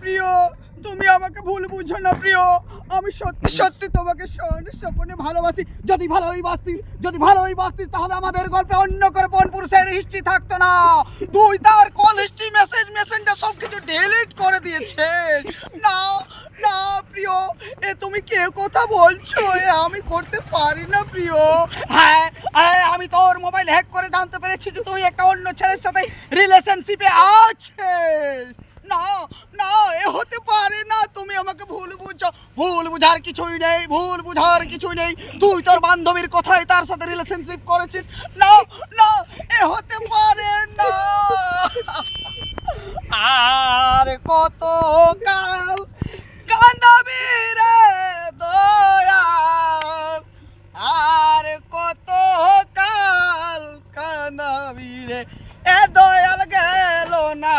প্রিয়, তুমি আমাকে ভুল বুঝো না প্রিয়। আমি সত্যি সত্যি তোমাকে স্বপনে ভালোবাসি। যদি ভালোই বাসতিস তাহলে আমাদের গল্পে অন্য করে কোন পুরুষের হিস্ট্রি থাকতো না। তুই তার কল হিস্ট্রি, মেসেঞ্জার সব কিছু ডিলিট করে দিয়েছিস। না না প্রিয়, এ তুমি কে কথা বলছো? এ আমি করতে পারি না প্রিয়। হ্যাঁ, আমি তোর মোবাইল হ্যাক করে জানতে পেরেছি যে তুই একটা অন্য ছেলের সাথে রিলেশনশিপে আছিস। না না, এ হতে পারে না। তুমি আমাকে ভুল বুঝছো। ভুল বুঝার কিছুই নেই। তুই তোর বান্ধবীর কথায় তার সাথে রিলেশনশিপ করেছিস। না না, এ হতে পারে না। আর কত কাল কাঁদাবি রে দয়াল, আর কত কাল কাঁদাবি রে এ দয়াল, গেল না